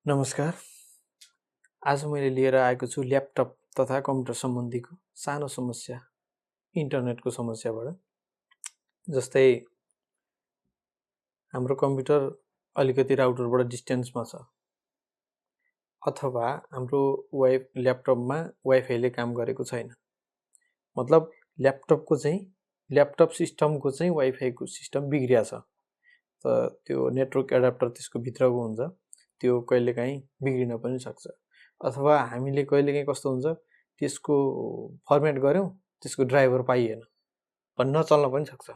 नमस्कार। आज मैले लिएर आएको छु ल्यापटप तथा कम्प्युटर सम्बन्धीको सानो समस्या, इन्टरनेटको समस्याबाट। जस्तै हाम्रो कम्प्युटर अलिकति राउटरबाट डिस्टेन्समा छ, अथवा हाम्रो ल्यापटपमा वाइफाईले काम गरेको छैन। मतलब ल्यापटप सिस्टमको चाहिँ वाइफाईको सिस्टम बिग्रिया छ, त त्यो नेटवर्क एडाप्टर त्यसको भित्रको हुन्छ, त्यो कहिलेकाहीँ बिग्रिन पनि सक्छ। अथवा हामीले कहिलेकाहीँ कस्तो हुन्छ, त्यसको फर्मेट गर्यौं, त्यसको ड्राइभर पाइएन, नचल्न पनि सक्छ।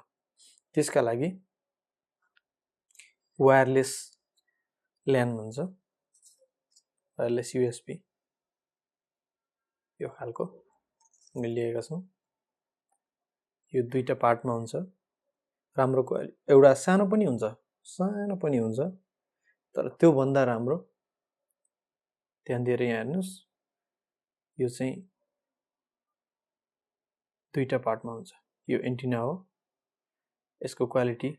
त्यसका लागि वायरलेस ल्यान भन्छ, वायरलेस युएसबी यो खालको हामीले लिएका छौँ। यो दुईटा पार्टमा हुन्छ। राम्रो एउटा सानो पनि हुन्छ, तर त्यो भन्दा राम्रो ध्यान दिएर यहाँ हेर्नुस्, यो चाहिँ दुईटा पार्टमा हुन्छ। यो एन्टिना हो, यसको क्वालिटी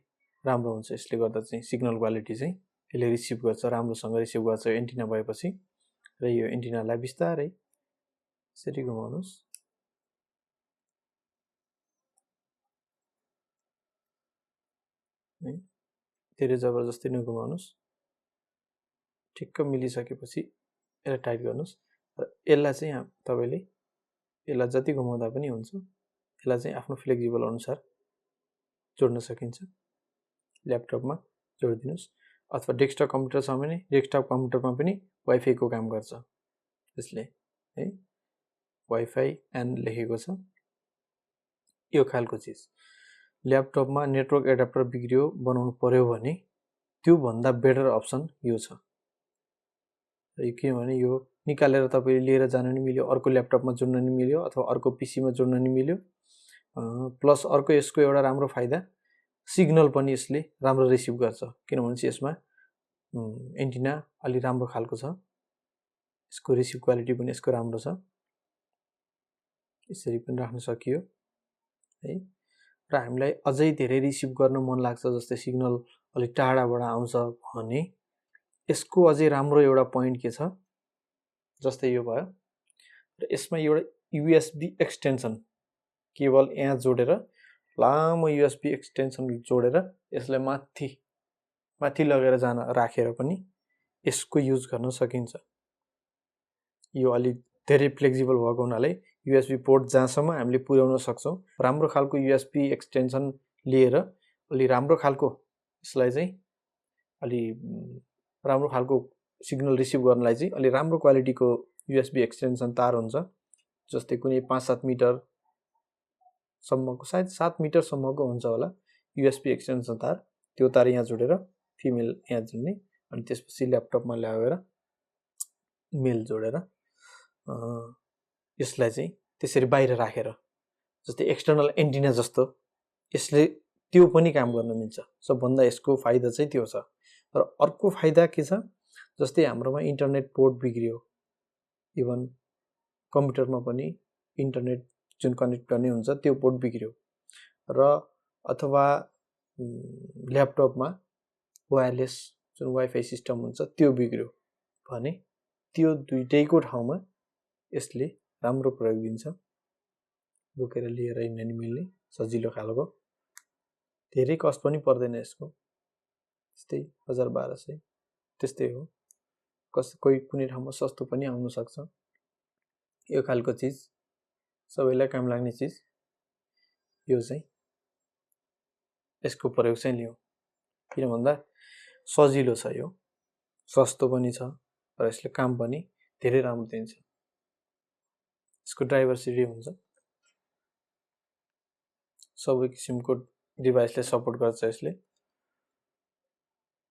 राम्रो हुन्छ। यसले गर्दा चाहिँ सिग्नल क्वालिटी चाहिँ यसले रिसिभ गर्छ, राम्रोसँग रिसिभ गर्छ एन्टिना भएपछि। र यो एन्टिनालाई बिस्तारै यसरी घुमाउनुस्, धेरै जबरजस्ती नघुमाउनुस्। ठिक्क मिलिसकेपछि यसलाई टाइट गर्नुस् र यसलाई चाहिँ तपाईले यसलाई जति घुमाउँदा पनि हुन्छ। यसलाई चाहिँ आफ्नो फ्लेक्सिबल अनुसार जोड्न सकिन्छ। ल्यापटपमा जोडिदिनुस्, अथवा डेस्कटप कम्प्युटर छ भने डेस्कटप कम्प्युटरमा पनि वाइफाई को काम गर्छ। यसले है वाइफाई एन्ड लेखेको छ। यो खालको चिज ल्यापटपमा नेटवर्क एडाप्टर बिग्रियो बनाउनु पर्यो भने त्यो भन्दा बेटर अप्सन यो छ। किनभने यो निकालेर तपाईले लिएर जान नि मिल्यो, अर्को ल्यापटपमा जोड्न नि मिल्यो, अथवा अर्को पीसीमा जोड्न नि मिल्यो। प्लस अर्को यसको एउटा राम्रो फाइदा, सिग्नल पनि यसले राम्रो रिसिभ गर्छ। किनभने यसमा एन्टिना अलि राम्रो खालको छ, यसको रिसिभ क्वालिटी पनि यसको राम्रो छ। यसरी पनि राख्न सकियो है। र हामीलाई अझै धेरै रिसिभ गर्न मन लाग्छ, जस्तै सिग्नल अलि टाढाबाट आउँछ भने यसको अझै राम्रो एउटा पोइन्ट के छ, जस्तै यो भयो र यसमा एउटा युएसबी एक्सटेन्सन केबल यहाँ जोडेर, लामो युएसबी एक्सटेन्सन जोडेर यसलाई माथि लगेर राखेर पनि यसको युज गर्न सकिन्छ। यो अलि धेरै फ्लेक्सिबल भएको हुनाले युएसबी पोर्ट जहाँसम्म हामीले पुर्याउन सक्छौं। राम्रो खालको युएसबी एक्सटेन्सन लिएर अलि राम्रो खालको यसलाई चाहिँ अलि राम्रो खालको सिग्नल रिसिभ गर्नलाई चाहिँ अलि राम्रो क्वालिटीको युएसबी एक्सटेन्सन तार हुन्छ। जस्तै कुनै 5-7 मिटर सम्मको, सायद 7 मिटर सम्मको हुन्छ होला युएसबी एक्सटेन्सन तार। त्यो तार यहाँ जोडेर फिमेल यहाँ जोड्ने, अनि त्यसपछि ल्यापटपमा ल्याएर मेल जोडेर यसलाई चाहिँ त्यसरी बाहिर राखेर, जस्तै एक्सटर्नल एन्टिना जस्तो यसले त्यो पनि काम गर्न मिल्छ। सबभन्दा यसको फाइदा चाहिँ त्यो छ। र अर्को फाइदा के छ, जस्तै हाम्रोमा इन्टरनेट पोर्ट बिग्रियो, इभन कम्प्युटरमा पनि इन्टरनेट जुन कनेक्ट गर्ने हुन्छ त्यो पोर्ट बिग्रियो, र अथवा ल्यापटपमा वायरलेस जुन वाइफाई सिस्टम हुन्छ त्यो बिग्रियो भने त्यो दुईटैको ठाउँमा यसले राम्रो प्रयोग दिन्छ। बोकेर लिएर हिँड्न नि मिल्ने सजिलो खालको, धेरै कस्ट पनि पर्दैन यसको, त्यस्तै 1000-1200 त्यस्तै हो। कोही कुनै ठाउँमा सस्तो पनि आउन सक्छ। यो खालको चिज सबैलाई काम लाग्ने चिज यो चाहिँ यसको प्रयोग चाहिँ लियौं। किन भन्दा सजिलो छ, यो सस्तो पनि छ र यसले काम पनि धेरै राम्रो दिन्छ। यसको ड्राइभर सिडी हुन्छ, सबै किसिमको डिभाइसले सपोर्ट गर्छ यसले।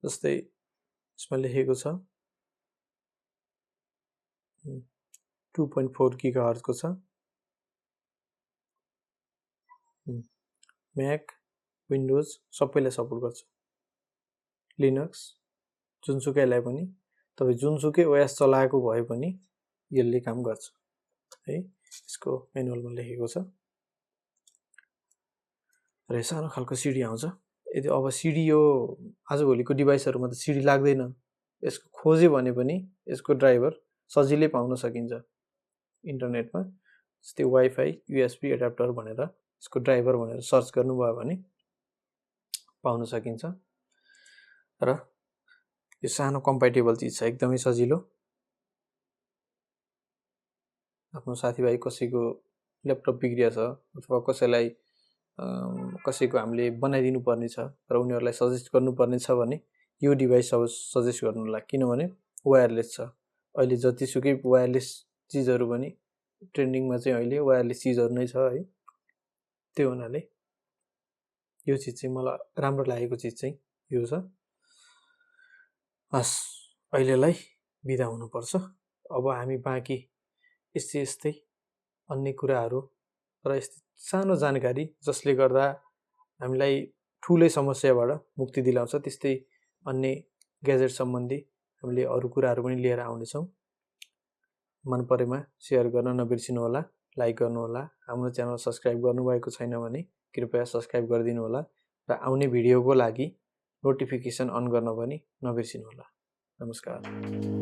जस्तै यसमा लेखेको छ 2.4 गिगाहर्ज को छ। म्याक, विन्डोज सबैले सपोर्ट गर्छ। लिनक्स जुनसुकैलाई पनि, तपाई जुनसुकै ओएस चलाएको भए पनि यसले काम गर्छ है। यसको म्यानुअलमा लेखेको छ। र सानो खालको सिडी आउँछ। यदि अब सिडी यो आजभोलिको डिभाइसहरुमा त सिडी लाग्दैन, यसको खोज्यो भने पनि यसको ड्राइभर सजिलै पाउन सकिन्छ इन्टरनेटमा। जस्तै वाइफाई युएसबी एडाप्टर भनेर यसको ड्राइभर भनेर सर्च गर्नुभयो भने पाउन सकिन्छ। र यो सानो कम्प्याटेबल चिज छ, एकदमै सजिलो। आफ्नो साथीभाइ कसैको ल्यापटप बिग्रिया छ अथवा कसैलाई कसैको हामीले बनाइदिनु पर्ने छ र उनीहरूलाई सजेस्ट गर्नुपर्ने छ भने यो डिभाइस अब सजेस्ट गर्नुलाई, किनभने वायरलेस छ। अहिले जतिसुकै वायरलेस चिजहरू पनि ट्रेन्डिङमा चाहिँ अहिले वायरलेस चिजहरू नै छ है। त्यो हुनाले यो चिज चाहिँ मलाई राम्रो लागेको चिज चाहिँ यो छ। हस्, अहिलेलाई बिदा हुनुपर्छ। अब हामी बाँकी यस्तै अन्य कुराहरू र यस्तै सानो जानकारी जसले गर्दा हामीलाई ठुलै समस्याबाट मुक्ति दिलाउँछ, त्यस्तै अन्य ग्याजेट सम्बन्धी हामीले अरू कुराहरू पनि लिएर आउनेछौँ। मन परेमा सेयर गर्न नबिर्सिनुहोला, लाइक गर्नुहोला। हाम्रो च्यानल सब्सक्राइब गर्नुभएको छैन भने कृपया सब्सक्राइब गरिदिनु होला र आउने भिडियोको लागि नोटिफिकेसन अन गर्न पनि नबिर्सिनुहोला। नमस्कार।